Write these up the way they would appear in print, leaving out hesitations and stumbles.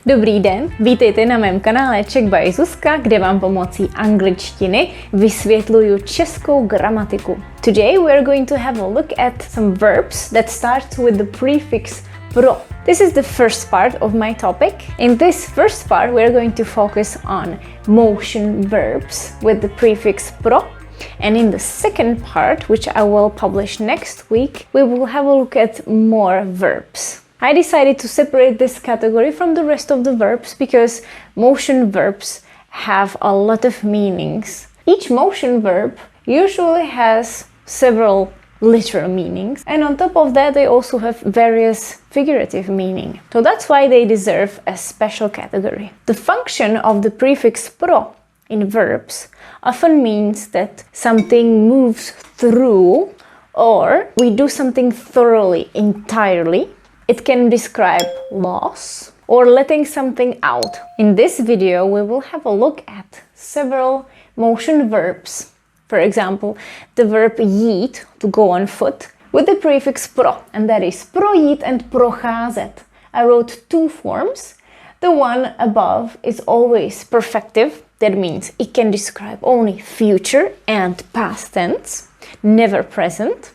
Dobrý den, vítejte na mém kanále Czech by Zuzka, kde vám pomocí angličtiny vysvětluju českou gramatiku. Today we are going to have a look at some verbs that start with the prefix pro. This is the first part of my topic. In this first part we are going to focus on motion verbs with the prefix pro. And in the second part, which I will publish next week, we will have a look at more verbs. I decided to separate this category from the rest of the verbs because motion verbs have a lot of meanings. Each motion verb usually has several literal meanings, and on top of that they also have various figurative meaning. So that's why they deserve a special category. The function of the prefix pro in verbs often means that something moves through or we do something thoroughly, entirely. It can describe loss or letting something out. In this video, we will have a look at several motion verbs. For example, the verb jít, to go on foot, with the prefix pro, and that is projít and procházet. I wrote two forms. The one above is always perfective. That means it can describe only future and past tense, never present.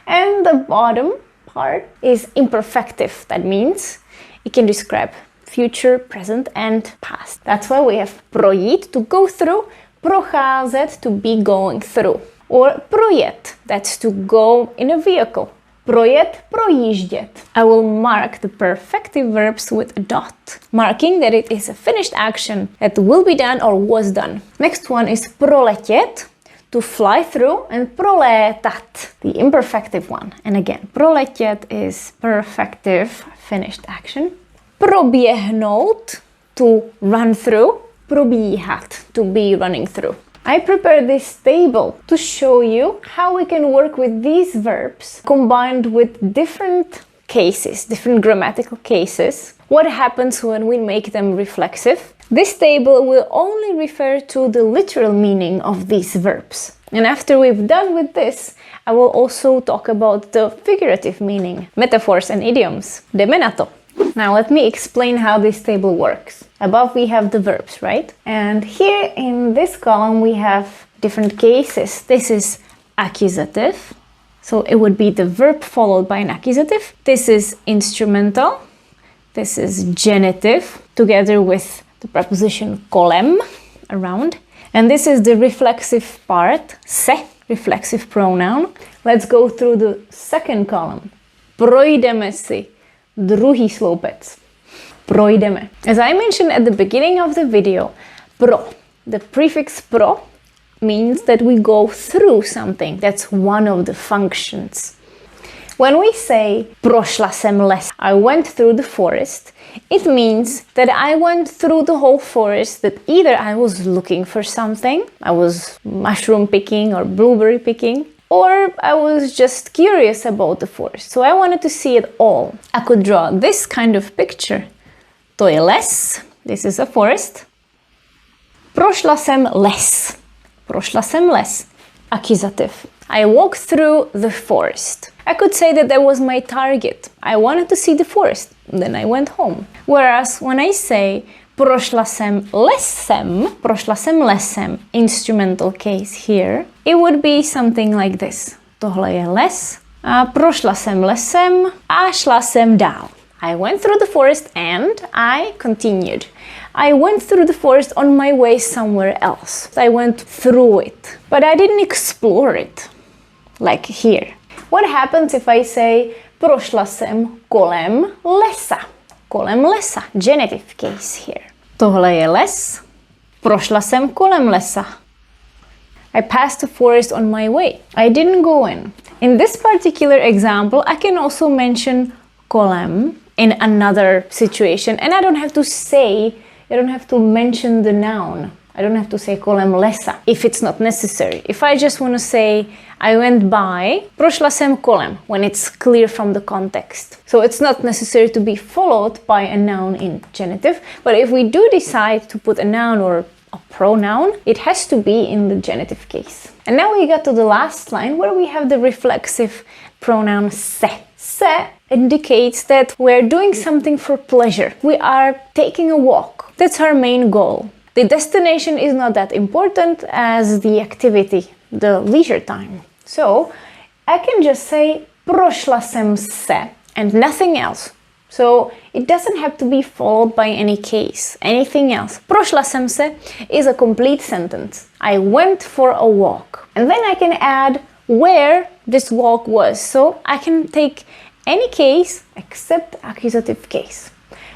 And the bottom part is imperfective. That means it can describe future, present and past. That's why we have projít, to go through, procházet, to be going through, or projet, that's to go in a vehicle. Projet, projíždět. I will mark the perfective verbs with a dot, marking that it is a finished action that will be done or was done. Next one is proletět, to fly through, and prolétat, the imperfective one. And again, proletět is perfective, finished action. Proběhnout, to run through. Probíhat, to be running through. I prepared this table to show you how we can work with these verbs combined with different cases, different grammatical cases. What happens when we make them reflexive? This table will only refer to the literal meaning of these verbs. And after we've done with this, I will also talk about the figurative meaning, metaphors and idioms. Jdeme na to. Now let me explain how this table works. Above we have the verbs, right? And here in this column we have different cases. This is accusative, so it would be the verb followed by an accusative. This is instrumental. This is genitive, together with the preposition kolem, around. And this is the reflexive part, se, reflexive pronoun. Let's go through the second column. Projdeme si. Druhý sloupec. Projdeme. As I mentioned at the beginning of the video, pro, the prefix pro means that we go through something. That's one of the functions. When we say prošla jsem les, I went through the forest, it means that I went through the whole forest, that either I was looking for something, I was mushroom picking or blueberry picking, or I was just curious about the forest, so I wanted to see it all. I could draw this kind of picture. To je les, this is a forest. Prošla jsem les. Prošla jsem les. Accusative. I walked through the forest. I could say that was my target. I wanted to see the forest, then I went home. Whereas when I say prošla jsem lesem, instrumental case here, it would be something like this. Tohle je les a prošla jsem lesem a šla jsem dál. I went through the forest and I continued. I went through the forest on my way somewhere else. I went through it, but I didn't explore it, like here. What happens if I say prošla jsem kolem lesa? Kolem lesa, genitive case here. Tohle je les, prošla jsem kolem lesa. I passed the forest on my way. I didn't go in. In this particular example, I can also mention kolem in another situation, and I don't have to mention the noun. I don't have to say kolem lesa if it's not necessary. If I just want to say I went by, prošla jsem kolem, when it's clear from the context. So it's not necessary to be followed by a noun in genitive, but if we do decide to put a noun or a pronoun, it has to be in the genitive case. And now we got to the last line where we have the reflexive pronoun se. Se indicates that we're doing something for pleasure. We are taking a walk. That's our main goal. The destination is not that important as the activity, the leisure time. So I can just say prošla jsem se and nothing else. So it doesn't have to be followed by any case, anything else. Prošla jsem se is a complete sentence. I went for a walk. And then I can add where this walk was. So I can take any case except accusative case.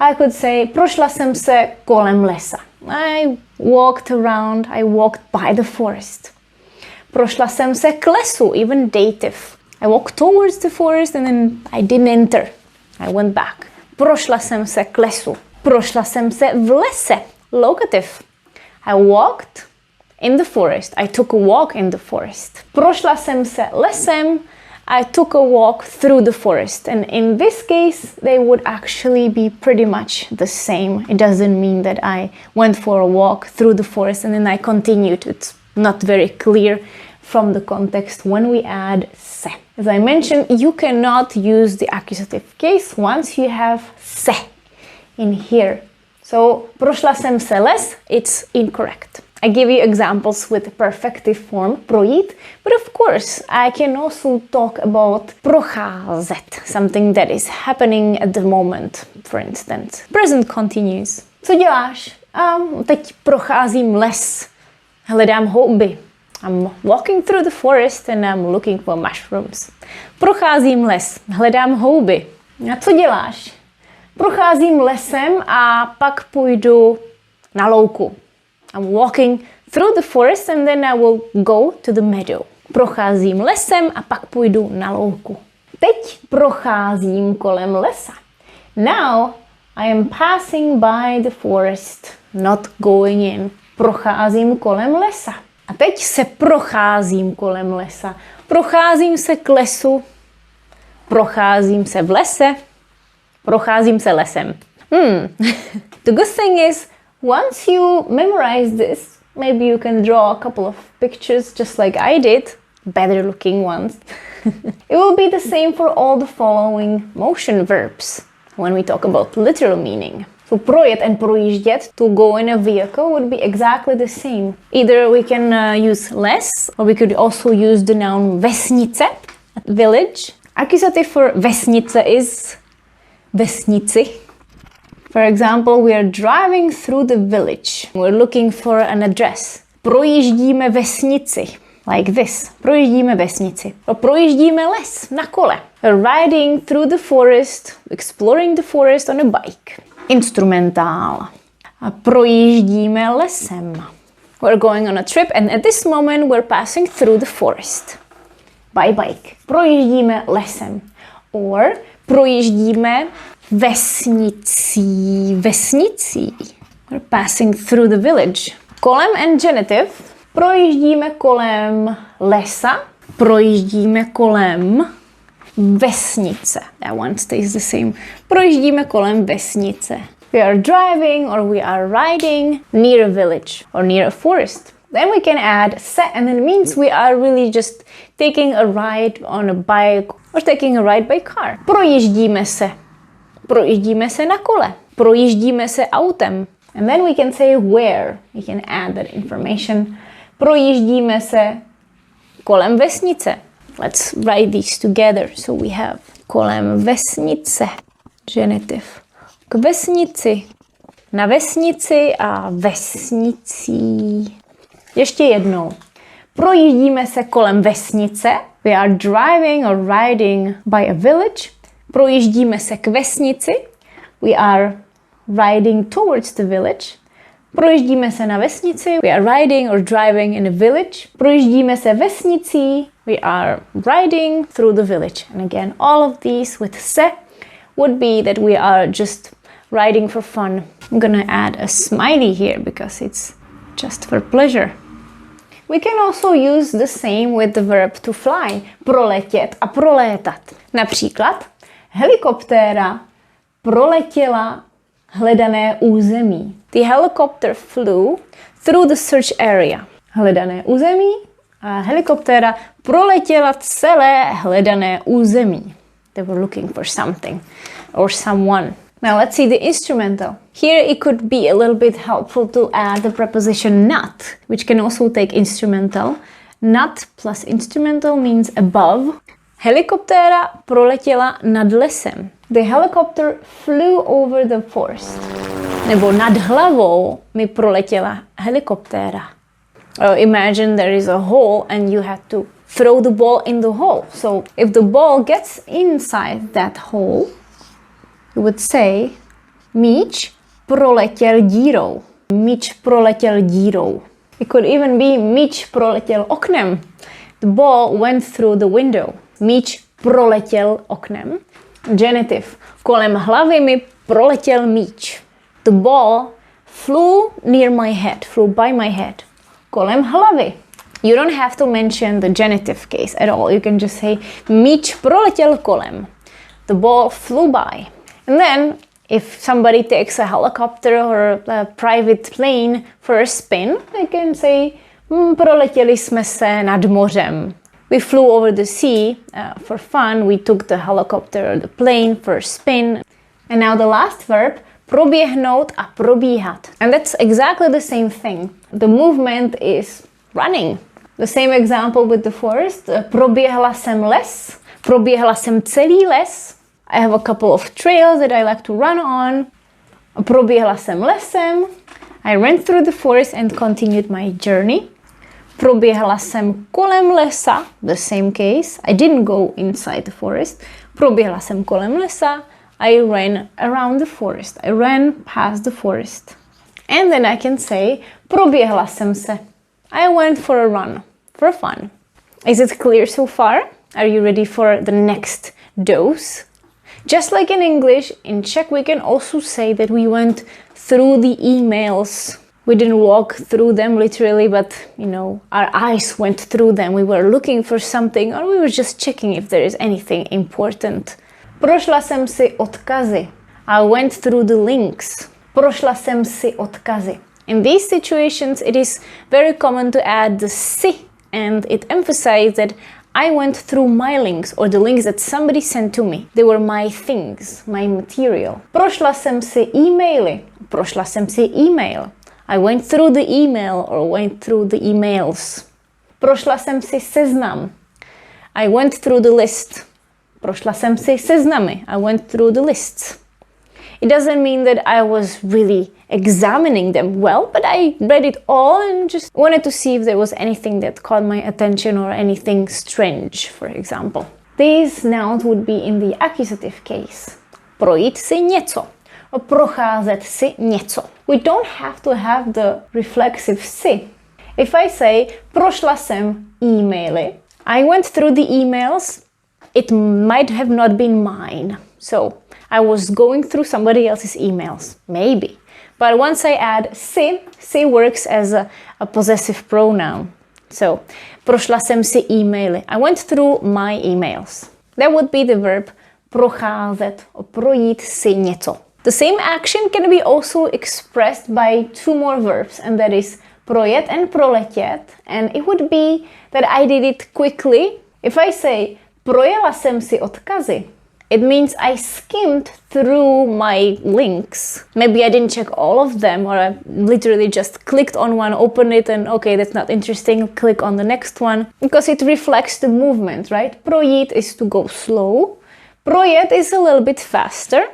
I could say prošla jsem se kolem lesa. I walked around, I walked by the forest. Prošla jsem se k lesu, even dative. I walked towards the forest and then I didn't enter. I went back. Prošla jsem se k lesu. Prošla jsem se v lese, locative. I walked in the forest. I took a walk in the forest. Prošla jsem se lesem. I took a walk through the forest. And in this case, they would actually be pretty much the same. It doesn't mean that I went for a walk through the forest and then I continued. It's not very clear from the context when we add se. As I mentioned, you cannot use the accusative case once you have se in here. So, prošla jsem se les, it's incorrect. I give you examples with the perfective form, projít, but of course I can also talk about procházet, something that is happening at the moment, for instance. Present continuous. Co děláš? Teď procházím les, hledám houby. I'm walking through the forest and I'm looking for mushrooms. Procházím les, hledám houby. A co děláš? Procházím lesem a pak půjdu na louku. I'm walking through the forest and then I will go to the meadow. Procházím lesem a pak půjdu na louku. Teď procházím kolem lesa. Now I am passing by the forest, not going in. Procházím kolem lesa. A teď se procházím kolem lesa. Procházím se k lesu. Procházím se v lese. Procházím se lesem. The good thing is, once you memorize this, maybe you can draw a couple of pictures just like I did, better looking ones. It will be the same for all the following motion verbs when we talk about literal meaning. So projet and projíždět, to go in a vehicle, would be exactly the same. Either we can use less, or we could also use the noun vesnice, village. Accusative for vesnice is vesnici. For example, we are driving through the village. We're looking for an address. Projíždíme vesnici. Like this. Projíždíme vesnici. Or projíždíme les na kole. We're riding through the forest, exploring the forest on a bike. Instrumentál. A projíždíme lesem. We're going on a trip and at this moment we're passing through the forest. By bike. Projíždíme lesem. Or projíždíme vesnicí. We're passing through the village. Kolem and genitive. Projíždíme kolem lesa. Projíždíme kolem vesnice. That one stays the same. Projíždíme kolem vesnice. We are driving or we are riding near a village or near a forest. Then we can add se and it means we are really just taking a ride on a bike or taking a ride by car. Projíždíme se. Projíždíme se na kole. Projíždíme se autem. And then we can say where. We can add that information. Projíždíme se kolem vesnice. Let's write these together. So we have kolem vesnice. Genitive. K vesnici. Na vesnici a vesnicí. Ještě jednou. Projíždíme se kolem vesnice. We are driving or riding by a village. Projíždíme se k vesnici. We are riding towards the village. Projíždíme se na vesnici. We are riding or driving in a village. Projíždíme se vesnicí. We are riding through the village. And again, all of these with se would be that we are just riding for fun. I'm gonna add a smiley here because it's just for pleasure. We can also use the same with the verb to fly. Proletět a prolétat. Například, helikoptéra proletěla hledané území. The helicopter flew through the search area. Hledané území a helikoptéra proletěla celé hledané území. They were looking for something or someone. Now let's see the instrumental. Here it could be a little bit helpful to add the preposition not, which can also take instrumental. Not plus instrumental means above. Helikoptéra proletěla nad lesem. The helicopter flew over the forest. Nebo nad hlavou mi proletěla helikoptéra. Imagine there is a hole and you have to throw the ball in the hole. So if the ball gets inside that hole, you would say míč proletěl dírou. Míč proletěl dírou. It could even be míč proletěl oknem. The ball went through the window. Míč proletěl oknem. Genitive. Kolem hlavy mi proletěl míč. The ball flew near my head. Flew by my head. Kolem hlavy. You don't have to mention the genitive case at all. You can just say míč proletěl kolem. The ball flew by. And then if somebody takes a helicopter or a private plane for a spin, they can say proletěli jsme se nad mořem. We flew over the sea for fun. We took the helicopter or the plane for a spin. And now the last verb, proběhnout a probíhat. And that's exactly the same thing. The movement is running. The same example with the forest. Proběhla jsem les. Proběhla jsem celý les. I have a couple of trails that I like to run on. Proběhla jsem lesem. I ran through the forest and continued my journey. Proběhla jsem kolem lesa, the same case. I didn't go inside the forest. Proběhla jsem kolem lesa. I ran around the forest. I ran past the forest. And then I can say, proběhla jsem se. I went for a run, for fun. Is it clear so far? Are you ready for the next dose? Just like in English, in Czech we can also say that we went through the emails. We didn't walk through them literally, but, our eyes went through them. We were looking for something, or we were just checking if there is anything important. Prošla jsem si odkazy. I went through the links. Prošla jsem si odkazy. In these situations, it is very common to add the si, and it emphasizes that I went through my links, or the links that somebody sent to me. They were my things, my material. Prošla jsem si e-maily. Prošla jsem si e-mail. I went through the email or went through the emails. Prošla jsem si seznam. I went through the list. Prošla jsem si seznamy. I went through the lists. It doesn't mean that I was really examining them well, but I read it all and just wanted to see if there was anything that caught my attention or anything strange, for example. These nouns would be in the accusative case. Projít si něco. Or procházet si něco. We don't have to have the reflexive si. If I say, prošla jsem e-maily, I went through the emails, it might have not been mine. So, I was going through somebody else's emails. Maybe. But once I add si works as a possessive pronoun. So, prošla jsem si e-maily. I went through my emails. That would be the verb procházet or projít si něco. The same action can be also expressed by two more verbs, and that is projet and proletět. And it would be that I did it quickly. If I say projela jsem si odkazy, it means I skimmed through my links. Maybe I didn't check all of them, or I literally just clicked on one, opened it, and okay, that's not interesting, click on the next one. Because it reflects the movement, right? Projít is to go slow. Projet is a little bit faster.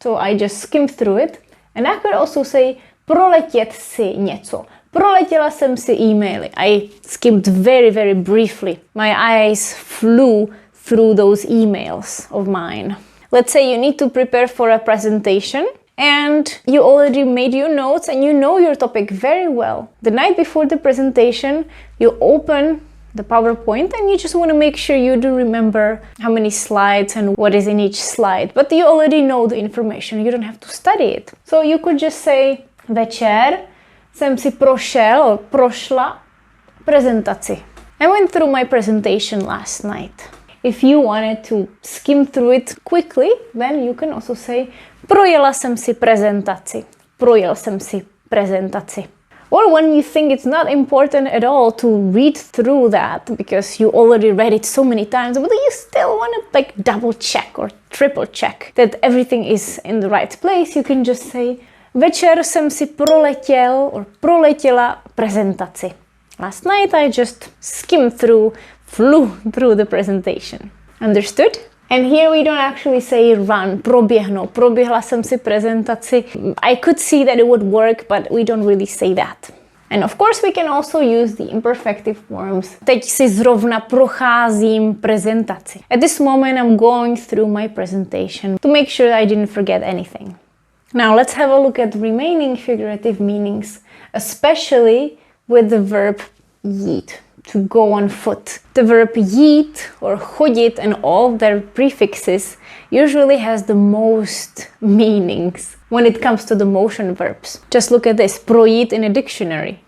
So I just skimmed through it. And I could also say proletět si něco. Proletěla jsem si e-maily. I skimmed very, very briefly. My eyes flew through those emails of mine. Let's say you need to prepare for a presentation and you already made your notes and you know your topic very well. The night before the presentation, you open the PowerPoint and you just want to make sure you do remember how many slides and what is in each slide. But you already know the information, you don't have to study it. So you could just say, večer jsem si prošla prezentaci. I went through my presentation last night. If you wanted to skim through it quickly, then you can also say projela jsem si prezentaci. Projel jsem si prezentaci. Or when you think it's not important at all to read through that because you already read it so many times, but you still want to like double check or triple check that everything is in the right place, you can just say, večer jsem si proletěl or proletěla prezentaci. Last night I just flew through the presentation. Understood? And here we don't actually say run, proběhnout. Proběhla jsem si prezentaci. I could see that it would work, but we don't really say that. And of course we can also use the imperfective forms. Teď si zrovna procházím prezentaci. At this moment I'm going through my presentation to make sure I didn't forget anything. Now let's have a look at the remaining figurative meanings, especially with the verb jít, to go on foot. The verb jít or chodit and all their prefixes usually has the most meanings when it comes to the motion verbs. Just look at this, projít in a dictionary.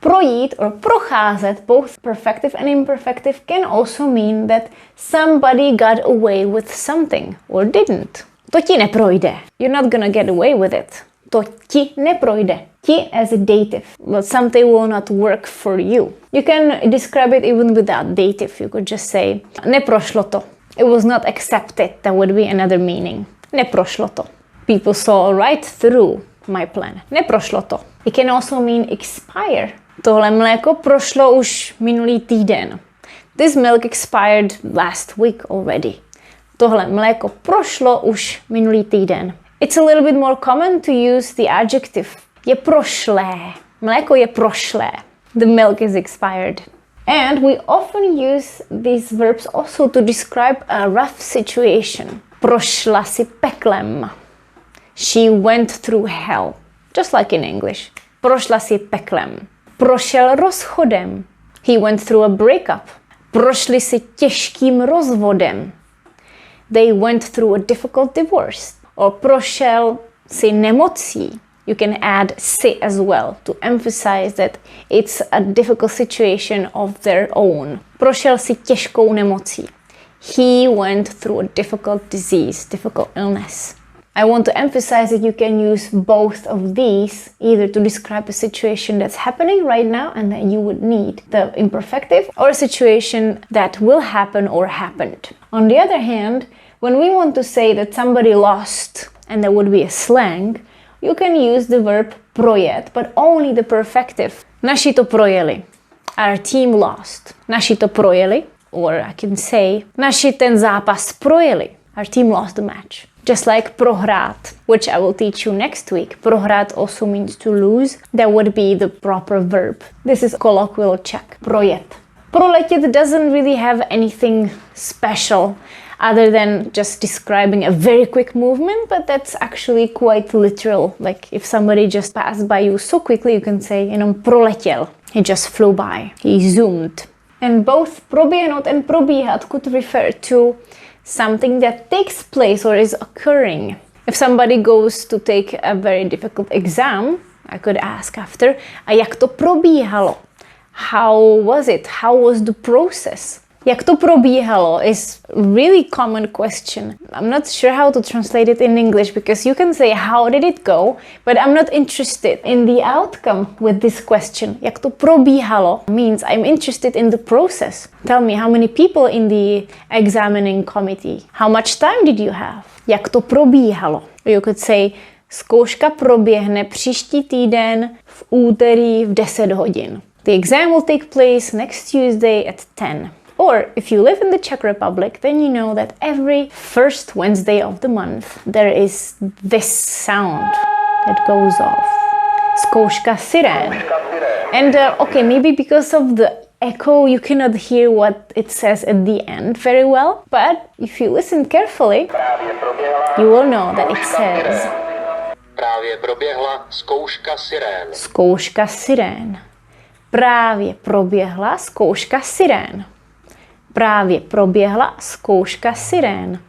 Projít or procházet, both perfective and imperfective, can also mean that somebody got away with something or didn't. To ti neprojde. You're not gonna get away with it. To ti neprojde. Ti as a dative. But something will not work for you. You can describe it even without dative. You could just say, neprošlo to. It was not accepted. That would be another meaning. Neprošlo to. People saw right through my plan. Neprošlo to. It can also mean expire. Tohle mléko prošlo už minulý týden. This milk expired last week already. Tohle mléko prošlo už minulý týden. It's a little bit more common to use the adjective. Je prošlé. Mléko je prošlé. The milk is expired. And we often use these verbs also to describe a rough situation. Prošla si peklem. She went through hell. Just like in English. Prošla si peklem. Prošel rozchodem. He went through a breakup. Prošli si těžkým rozvodem. They went through a difficult divorce. Or prošel si nemocí. You can add si as well to emphasize that it's a difficult situation of their own. Prošel si těžkou nemocí. He went through a difficult disease, difficult illness. I want to emphasize that you can use both of these either to describe a situation that's happening right now and that you would need the imperfective, or a situation that will happen or happened. On the other hand, when we want to say that somebody lost, and there would be a slang, you can use the verb projet, but only the perfective. Naši to projeli. Our team lost. Naši to projeli, or I can say, naši ten zápas projeli. Our team lost the match. Just like prohrát, which I will teach you next week. Prohrát also means to lose. That would be the proper verb. This is colloquial Czech. Projet. Proletět doesn't really have anything special other than just describing a very quick movement, but that's actually quite literal. Like if somebody just passed by you so quickly, you can say, proletěl. He just flew by. He zoomed. And both proběhnout and probíhat could refer to something that takes place or is occurring. If somebody goes to take a very difficult exam, I could ask after, a jak to probíhalo? How was it? How was the process? Jak to probíhalo is a really common question. I'm not sure how to translate it in English because you can say how did it go, but I'm not interested in the outcome with this question. Jak to probíhalo means I'm interested in the process. Tell me how many people in the examining committee. How much time did you have? Jak to probíhalo? You could say zkouška proběhne příští týden v úterý v 10 hodin. The exam will take place next Tuesday at 10. Or if you live in the Czech Republic, then you know that every first Wednesday of the month there is this sound that goes off. Zkouška sirén. And okay, maybe because of the echo you cannot hear what it says at the end very well, but if you listen carefully, you will know that it says Právě proběhla zkouška sirén. Zkouška sirén. Právě proběhla zkouška sirén. Právě proběhla zkouška sirén.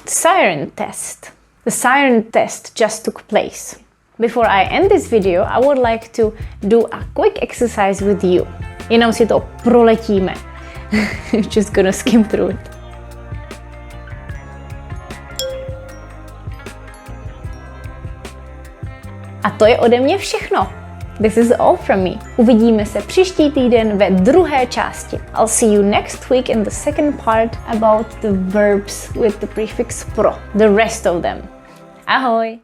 The siren test. The siren test just took place. Before I end this video, I would like to do a quick exercise with you. Jenom si to proletíme. Just gonna skim through it. A to je ode mě všechno. This is all from me. Uvidíme se příští týden ve druhé části. I'll see you next week in the second part about the verbs with the prefix pro. The rest of them. Ahoj!